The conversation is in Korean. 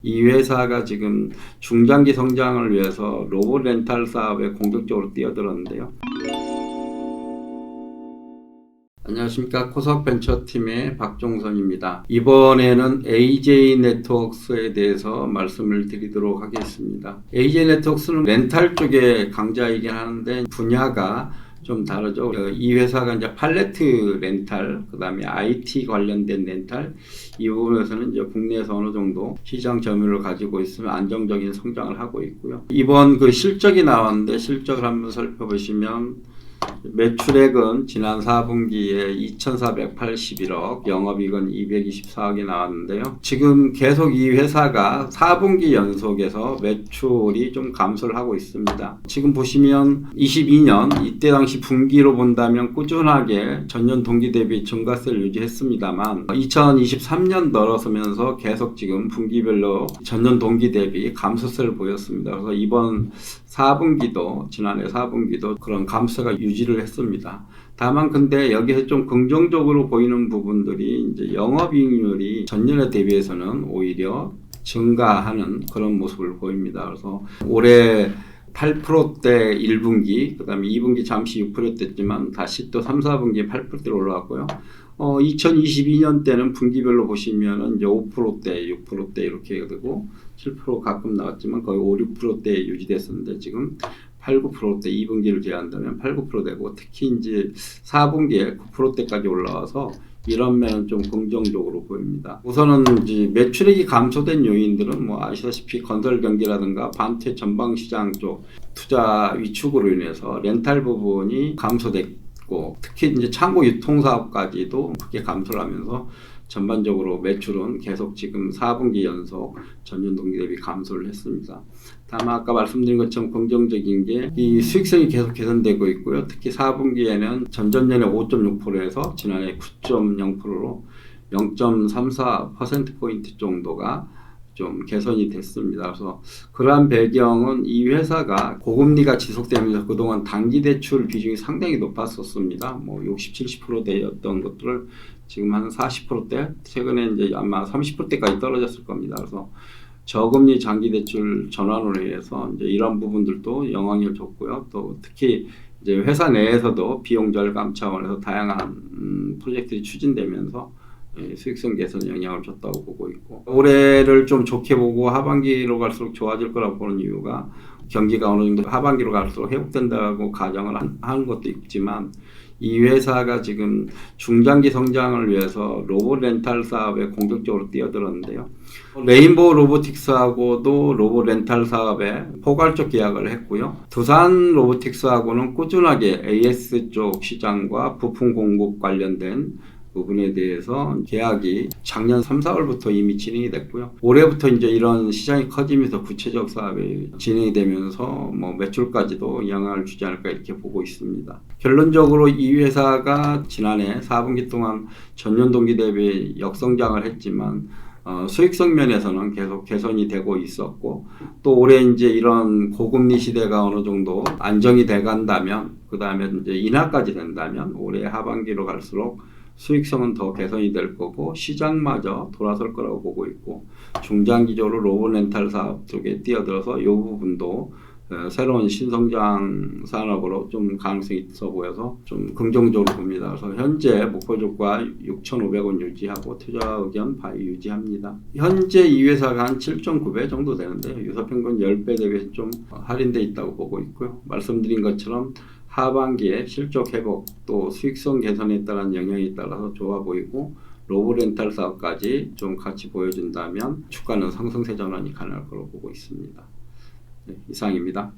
이 회사가 지금 중장기 성장을 위해서 로봇 렌탈 사업에 공격적으로 뛰어들었는데요. 안녕하십니까. 코석벤처팀의 박종선입니다. 이번에는 AJ네트워크스에 대해서 말씀을 드리도록 하겠습니다. AJ네트워크스는 렌탈 쪽의 강자이긴 하는데 분야가 좀 다르죠. 이 회사가 이제 팔레트 렌탈, 그 다음에 IT 관련된 렌탈, 이 부분에서는 이제 국내에서 어느 정도 시장 점유율을 가지고 있으면 안정적인 성장을 하고 있고요. 이번 그 실적이 나왔는데 실적을 한번 살펴보시면 매출액은 지난 4분기에 2,481억, 영업이익은 224억이 나왔는데요. 지금 계속 이 회사가 4분기 연속에서 매출이 좀 감소를 하고 있습니다. 지금 보시면 22년 이때 당시 분기로 본다면 꾸준하게 전년 동기 대비 증가세를 유지했습니다만 2023년 들어서면서 계속 지금 분기별로 전년 동기 대비 감소세를 보였습니다. 그래서 이번 4분기도 지난해 4분기도 그런 감소가 유지를 했습니다. 다만 근데 여기서 좀 긍정적으로 보이는 부분들이 이제 영업이익률이 전년에 대비해서는 오히려 증가하는 그런 모습을 보입니다. 그래서 올해 8%대 1분기, 그 다음에 2분기 잠시 6%대지만 다시 또 3, 4분기에 8%대로 올라왔고요. 2022년 때는 분기별로 보시면은 이제 5%대, 6%대 이렇게 되고 7% 가끔 나왔지만 거의 5, 6%대 유지됐었는데 지금 8, 9%대 2분기를 제외한다면 8, 9% 되고 특히 이제 4분기에 9%대까지 올라와서 이런 면은 좀 긍정적으로 보입니다. 우선은 이제 매출액이 감소된 요인들은 뭐 아시다시피 건설 경기라든가 반도체 전방 시장 쪽 투자 위축으로 인해서 렌탈 부분이 감소됐고 특히 이제 창고 유통 사업까지도 크게 감소를 하면서 전반적으로 매출은 계속 지금 4분기 연속 전년 동기 대비 감소를 했습니다. 다만 아까 말씀드린 것처럼 긍정적인 게 이 수익성이 계속 개선되고 있고요. 특히 4분기에는 전전년에 5.6%에서 지난해 9.0%로 0.34%포인트 정도가 좀 개선이 됐습니다. 그래서 그러한 배경은 이 회사가 고금리가 지속되면서 그동안 단기 대출 비중이 상당히 높았었습니다. 뭐 60, 70%대였던 것들을 지금 한 40%대, 최근에 이제 아마 30%대까지 떨어졌을 겁니다. 그래서 저금리 장기 대출 전환으로 인해서 이제 이런 부분들도 영향을 줬고요. 또 특히 이제 회사 내에서도 비용 절감 차원에서 다양한 프로젝트들이 추진되면서 수익성 개선에 영향을 줬다고 보고 있고 올해를 좀 좋게 보고 하반기로 갈수록 좋아질 거라고 보는 이유가 경기가 어느 정도 하반기로 갈수록 회복된다고 가정을 하는 것도 있지만 이 회사가 지금 중장기 성장을 위해서 로봇 렌탈 사업에 공격적으로 뛰어들었는데요. 레인보우 로보틱스하고도 로봇 렌탈 사업에 포괄적 계약을 했고요. 두산 로보틱스하고는 꾸준하게 AS 쪽 시장과 부품 공급 관련된 부분에 대해서 계약이 작년 3, 4월부터 이미 진행이 됐고요. 올해부터 이제 이런 시장이 커지면서 구체적 사업이 진행이 되면서 뭐 매출까지도 영향을 주지 않을까 이렇게 보고 있습니다. 결론적으로 이 회사가 지난해 4분기 동안 전년 동기 대비 역성장을 했지만 수익성 면에서는 계속 개선이 되고 있었고 또 올해 이제 이런 고금리 시대가 어느 정도 안정이 돼 간다면 그 다음에 이제 인하까지 된다면 올해 하반기로 갈수록 수익성은 더 개선이 될 거고 시장마저 돌아설 거라고 보고 있고 중장기적으로 로봇 렌탈 사업 쪽에 뛰어들어서 이 부분도 새로운 신성장 산업으로 좀 가능성이 있어 보여서 좀 긍정적으로 봅니다. 그래서 현재 목표 주가 6,500원 유지하고 투자 의견 바이 유지합니다. 현재 이 회사가 한 7.9배 정도 되는데 유사평균 10배 대비 좀 할인돼 있다고 보고 있고요. 말씀드린 것처럼 하반기에 실적 회복 또 수익성 개선에 따른 영향이 따라서 좋아 보이고 로봇 렌탈 사업까지 좀 같이 보여준다면 주가는 상승세 전환이 가능할 거로 보고 있습니다. 네, 이상입니다.